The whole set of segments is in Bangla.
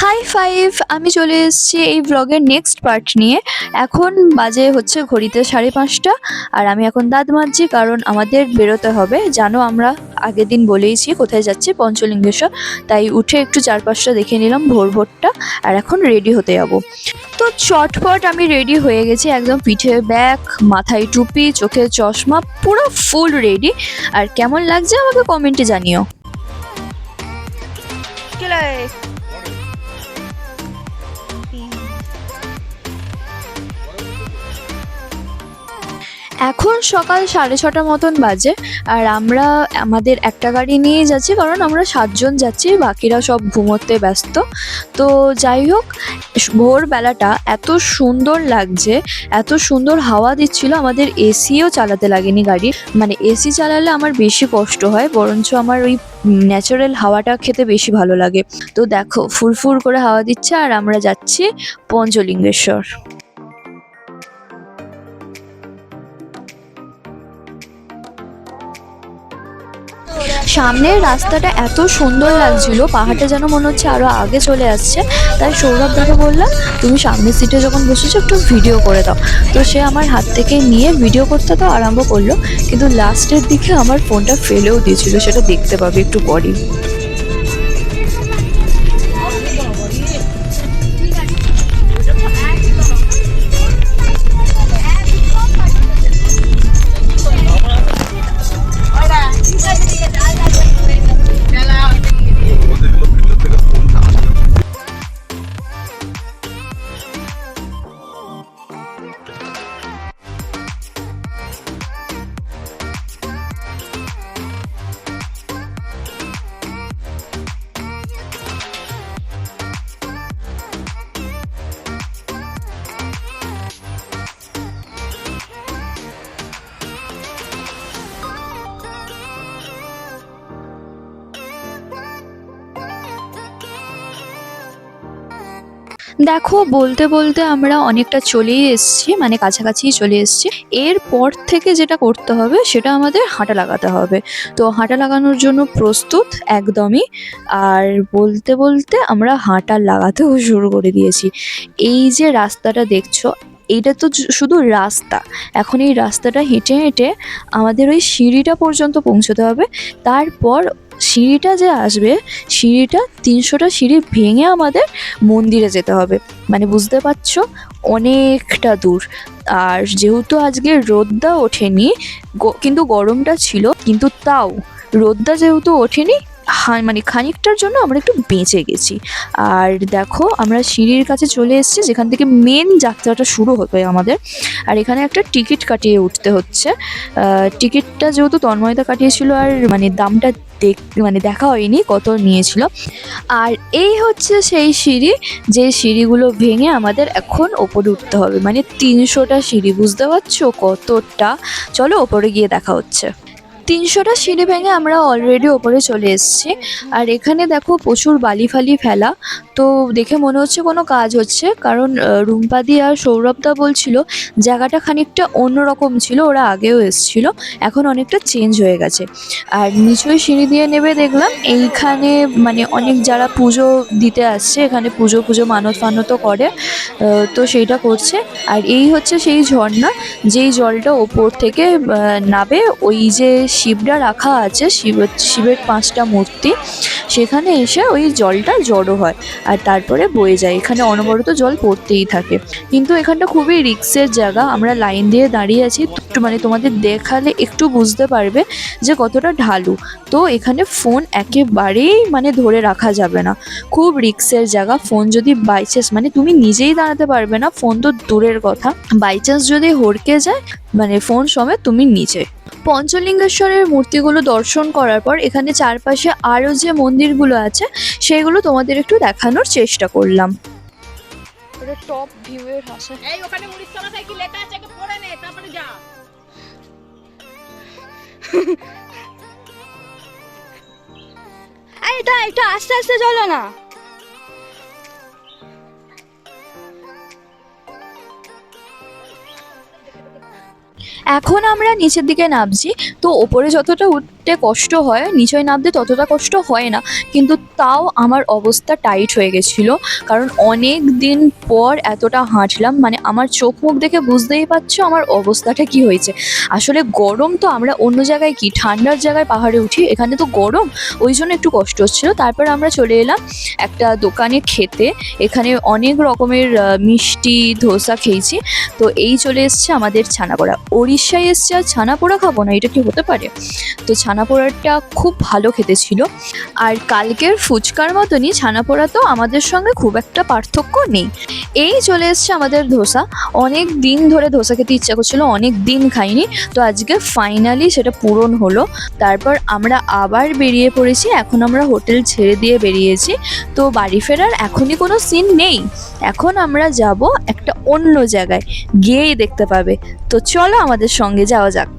হাই ফাইভ, আমি চলে এসেছি এই ব্লগের নেক্সট পার্ট নিয়ে। এখন বাজে হচ্ছে ঘড়িতে 5:30, আর আমি এখন দাঁত মাজছি কারণ আমাদের বেরোতে হবে। জানো, আমরা আগের দিন বলেইছি কোথায় যাচ্ছি, পঞ্চলিঙ্গেশ্বর। তাই উঠে একটু চারপাশটা দেখে নিলাম ভোর ভোরটা, আর এখন রেডি হতে যাব। তো চটপট আমি রেডি হয়ে গেছি, একদম পিঠে ব্যাগ, মাথায় টুপি, চোখে চশমা, পুরো ফুল রেডি। আর কেমন লাগছে আমাকে কমেন্টে জানিও। এখন সকাল 6:30 মতন বাজে, আর আমরা আমাদের একটা গাড়ি নিয়ে যাচ্ছি কারণ আমরা 7জন যাচ্ছি, বাকিরা সব ঘুমোতে ব্যস্ত। তো যাই হোক, ভোরবেলাটা এত সুন্দর লাগছে, এত সুন্দর হাওয়া দিচ্ছিল, আমাদের এসিও চালাতে লাগেনি গাড়ি। মানে এসি চালালে আমার বেশি কষ্ট হয়, বরঞ্চ আমার ওই ন্যাচারাল হাওয়াটা খেতে বেশি ভালো লাগে। তো দেখো, ফুরফুর করে হাওয়া দিচ্ছে, আর আমরা যাচ্ছি পঞ্চলিঙ্গেশ্বর। সামনের রাস্তাটা এত সুন্দর লাগছিল, পাহাড়টা যেন মনে হচ্ছে আরো আগে চলে আসছে। তাই সৌরভ দাকে বললাম, তুমি সামনের সিটে যখন বসেছো একটু ভিডিও করে দাও। তো সে আমার হাত থেকে নিয়ে ভিডিও করতে তো আরম্ভ করলো, কিন্তু লাস্টের দিকে আমার ফোনটা ফেলেও দিয়েছিল, সেটা দেখতে পাবে একটু পরেই। দেখো, বলতে বলতে আমরা অনেকটা চলেই এসেছি, মানে কাছাকাছিই চলে এসেছি। এরপর থেকে যেটা করতে হবে সেটা আমাদের হাঁটা লাগাতে হবে। তো হাঁটা লাগানোর জন্য প্রস্তুত একদমই। আর বলতে বলতে আমরা হাঁটা লাগাতেও শুরু করে দিয়েছি। এই যে রাস্তাটা দেখছো, এইটা তো শুধু রাস্তা। এখন এই রাস্তাটা হেঁটে হেঁটে আমাদের ওই সিঁড়িটা পর্যন্ত পৌঁছতে হবে। তারপর সিঁড়িটা যে আসবে, সিঁড়িটা 300টা সিঁড়ি ভেঙে আমাদের মন্দিরে যেতে হবে। মানে বুঝতে পারছো, অনেকটা দূর। আর যেহেতু আজকে রোদটা ওঠেনি, কিন্তু গরমটা ছিল, কিন্তু তাও রোদটা যেহেতু ওঠেনি, মানে খানিকটার জন্য আমরা একটু বেঁচে গেছি। আর দেখো, আমরা সিঁড়ির কাছে চলে এসেছি, যেখান থেকে মেন যাত্রাটা শুরু হবে আমাদের। আর এখানে একটা টিকিট কাটিয়ে উঠতে হচ্ছে। টিকিটটা যেহেতু তন্ময়দা কাটিয়েছিল, আর মানে দামটা মানে দেখা হয়নি কত নিয়েছিল। আর এই হচ্ছে সেই সিঁড়ি, যে সিঁড়িগুলো ভেঙে আমাদের এখন ওপরে উঠতে হবে। মানে 300টা সিঁড়ি, বুঝতে পারছো কতটা। চলো ওপরে গিয়ে দেখা হচ্ছে। 300টা সিঁড়ি ভেঙে আমরা অলরেডি ওপরে চলে এসেছি। আর এখানে দেখো প্রচুর বালি ফালি ফেলা। তো দেখে মনে হচ্ছে কোনো কাজ হচ্ছে, কারণ রুম্পাদি আর সৌরভদা বলছিল জায়গাটা খানিকটা অন্যরকম ছিল, ওরা আগেও এসেছিল, এখন অনেকটা চেঞ্জ হয়ে গেছে। আর নিচই সিঁড়ি দিয়ে নেবে দেখলাম এইখানে মানে অনেক যারা পুজো দিতে আসছে, এখানে পুজো মানত ফানতও করে, তো সেইটা করছে। আর এই হচ্ছে সেই ঝর্ণা, যেই জলটা ওপর থেকে নাবে। ওই যে শিবটা রাখা আছে, শিবের 5টা মূর্তি, সেখানে এসে ওই জলটা জড়ো হয় আর তারপরে বয়ে যায়। এখানে অনবরত জল পড়তেই থাকে। কিন্তু এখানটা খুবই রিস্কের জায়গা, আমরা লাইন দিয়ে দাঁড়িয়ে আছি, মানে তোমাদের দেখালে একটু বুঝতে পারবে যে কতটা ঢালু। তো এখানে ফোন একেবারেই মানে ধরে রাখা যাবে না, খুব রিস্কের জায়গা। ফোন যদি বাইচান্স, মানে তুমি নিজেই দাঁড়াতে পারবে না, ফোন তো দূরের কথা, বাইচান্স যদি হড়কে যায়, মানে ফোন সমেত তুমি নিচে। পঞ্চলিঙ্গেশ্বরের মূর্তিগুলো দর্শন করার পর এখানে চারপাশে আরও যে মন্দিরগুলো আছে সেগুলো তোমাদের একটু দেখানোর চেষ্টা করলাম। এটা টপ ভিউয়ের হাসা। এই ওখানে মুড়ির তলায় কি লেখা আছে কি পড়ে নে, তারপরে যা। আরে তা একটু আস্তে আস্তে চলো না। এখন আমরা নিচের দিকে নামছি। তো ওপরে যতটা উঠতে কষ্ট হয়, নিচয় নামতে ততটা কষ্ট হয় না, কিন্তু তাও আমার অবস্থা টাইট হয়ে গেছিলো। কারণ অনেক দিন পর এতটা হাঁটলাম, মানে আমার চোখ মুখ দেখে বুঝতেই পারছো আমার অবস্থাটা কি হয়েছে। আসলে গরম তো, আমরা অন্য জায়গায় কি ঠান্ডার জায়গায় পাহাড়ে উঠি, এখানে তো গরম, ওই জন্য একটু কষ্ট হচ্ছিলো। তারপর আমরা চলে এলাম একটা দোকানে খেতে। এখানে অনেক রকমের মিষ্টি ধোসা খেয়েছি। তো এই চলে এসছে আমাদের ছানাপোড়া। উড়িষ্যায় এসছে আর ছানাপোড়া খাবো না, এটা কি হতে পারে? তো ছানাপোড়াটা খুব ভালো খেতে ছিল। আর কালকের ফুচকার মতনই ছানাপোড়া তো আমাদের সঙ্গে খুব একটা পার্থক্য নেই। এই চলে এসছে আমাদের ধোসা। অনেক দিন ধরে ধোসা খেতে ইচ্ছা করছিল, অনেক দিন খাইনি, তো আজকে ফাইনালি সেটা পূরণ হলো। তারপর আমরা আবার বেরিয়ে পড়েছি। এখন আমরা হোটেল ছেড়ে দিয়ে বেরিয়েছি, তো বাড়ি ফেরার এখনই কোনো সিন নেই। এখন আমরা যাব একটা অন্য জায়গায়, গিয়েই দেখতে পাবে। তো চলো আমাদের সঙ্গে যাওয়া যাক।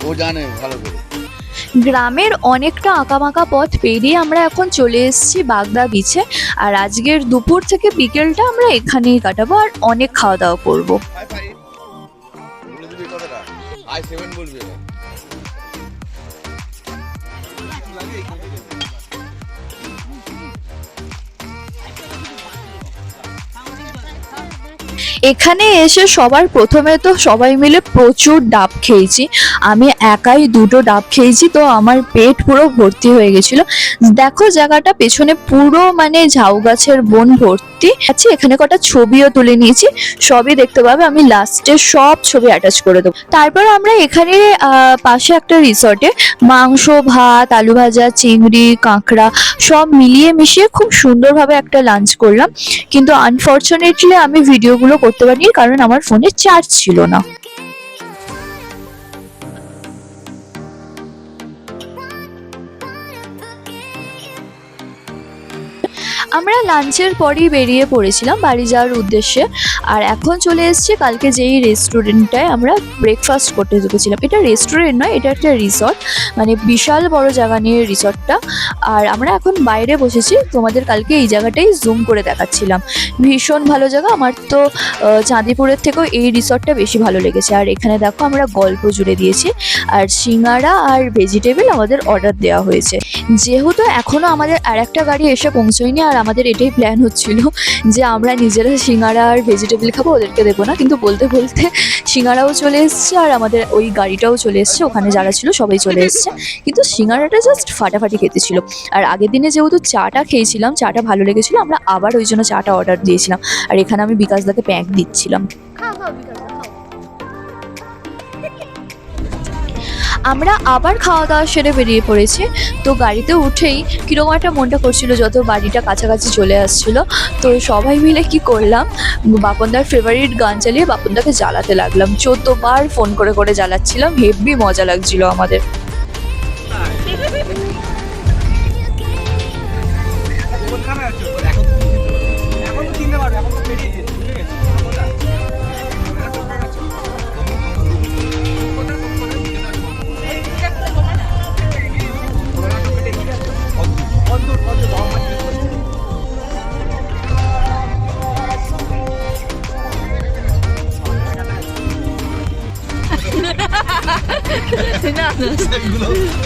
ও জানে ভালো করে। গ্রামের অনেকটা আঁকাবাঁকা পথ পেরিয়ে আমরা এখন চলে এসেছি বাগদা বিচে। আর আজকের দুপুর থেকে বিকেলটা আমরা এখানেই কাটাবো, আর অনেক খাওয়া দাওয়া করবো। বলে দিবি কথাটা, I7 বলবি এবার। এখানে এসে সবার প্রথমে তো সবাই মিলে প্রচুর ডাব খেয়েছি। আমি একাই 2টো ডাব খেয়েছি, তো আমার পেট পুরো ভর্তি হয়ে গেছিলো। দেখো জায়গাটা পেছনে পুরো মানে ঝাউ গাছের বন ভর্তি আছে। এখানে কটা ছবিও তুলে নিয়েছি, সবই দেখতে পাবে, আমি লাস্টে সব ছবি অ্যাটাচ করে দেবো। তারপর আমরা এখানে পাশে একটা রিসর্টে মাংস, ভাত, আলু ভাজা, চিংড়ি, কাঁকড়া সব মিলিয়ে মিশিয়ে খুব সুন্দরভাবে একটা লাঞ্চ করলাম। কিন্তু আনফর্চুনেটলি আমি ভিডিওগুলো করতে পারিনি, কারণ আমার ফোনে চার্জ ছিল না। আমরা লাঞ্চের পরেই বেরিয়ে পড়েছিলাম বাড়ি যাওয়ার উদ্দেশ্যে। আর এখন চলে এসেছি কালকে যেই রেস্টুরেন্টটায় আমরা ব্রেকফাস্ট করতে ঢুকেছিলাম। এটা রেস্টুরেন্ট নয়, এটা একটা রিসর্ট, মানে বিশাল বড় জায়গা নিয়ে রিসর্টটা। আর আমরা এখন বাইরে বসেছি, তোমাদের কালকে এই জায়গাটাই জুম করে দেখাচ্ছিলাম। ভীষণ ভালো জায়গা। আমার তো চাঁদিপুরের থেকেও এই রিসর্টটা বেশি ভালো লেগেছে। আর এখানে দেখো আমরা গল্প জুড়ে দিয়েছি, আর সিঙ্গাড়া আর ভেজিটেবল আমাদের অর্ডার দেওয়া হয়েছে। যেহেতু এখনও আমাদের আর একটা গাড়ি এসে পৌঁছয়নি, আর আমাদের এটাই প্ল্যান হচ্ছিল যে আমরা নিজেরা সিঙ্গাড়া আর ভেজিটেবল খাবো, ওদেরকে দেবো না। কিন্তু বলতে বলতে সিঙ্গাড়াও চলে এসছে, আর আমাদের ওই গাড়িটাও চলে এসছে। ওখানে যারা ছিল সবাই চলে এসছে, কিন্তু সিঙ্গাড়াটা জাস্ট ফাটাফাটি খেতে ছিল। আর আগের দিনে যেহেতু চাটা খেয়েছিলাম, চাটা ভালো লেগেছিলো, আমরা আবার ওই জন্য চাটা অর্ডার দিয়েছিলাম। আর এখানে আমি বিকাশদাকে প্যাক দিচ্ছিলাম। আমরা আবার খাওয়া দাওয়া সেরে বেরিয়ে পড়েছি। তো গাড়িতে উঠেই কীরকম একটা মনটা করছিল, যত বাড়িটা কাছাকাছি চলে আসছিল। তো সবাই মিলে কি করলাম, বাপনদার ফেভারিট গান চালিয়ে বাপনদাকে জ্বালাতে লাগলাম। 14 বার ফোন করে করে জ্বালাচ্ছিলাম, হেভি মজা লাগছিল আমাদের।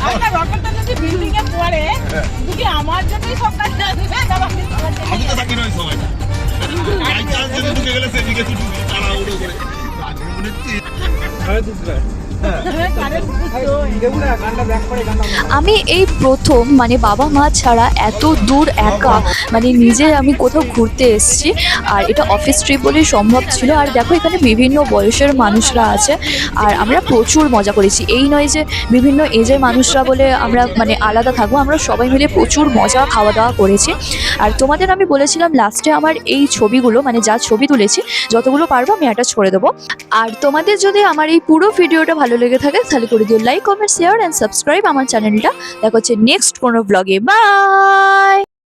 একটা রকেটটা যদি বিল্ডিং এ পড়ে, যদি আমার জন্যই সব কাজ আসবে, তবে আমি তো থাকি না ওই সময়টা। গাড়ি চার্জ দিয়ে ঢুকে গেলে সেদিকে ঢুকে তারা উড়ে করে। আজকে মনে হচ্ছে আমি এই প্রথম মানে বাবা মা ছাড়া এত দূর একা মানে নিজে আমি কোথাও ঘুরতে এসেছি। আর এটা অফিস ট্রিপ বলেই সম্ভব ছিল। আর দেখো এখানে বিভিন্ন বয়সের মানুষরা আছে আর আমরা প্রচুর মজা করেছি। এই নয় যে বিভিন্ন এজের মানুষরা বলে আমরা মানে আলাদা থাকবো, আমরা সবাই মিলে প্রচুর মজা খাওয়া দাওয়া করেছি। আর তোমাদের আমি বলেছিলাম লাস্টে আমার এই ছবিগুলো মানে যা ছবি তুলেছি যতগুলো পারবো আমি অ্যাটাচ করে দেবো। আর তোমাদের যদি আমার এই পুরো ভিডিওটা ভালো লেগে থাকে তাহলে করে দিও like, comment, share and subscribe আমার চ্যানেলটা। দেখা হচ্ছে নেক্সট কোনো ব্লগে। বাই।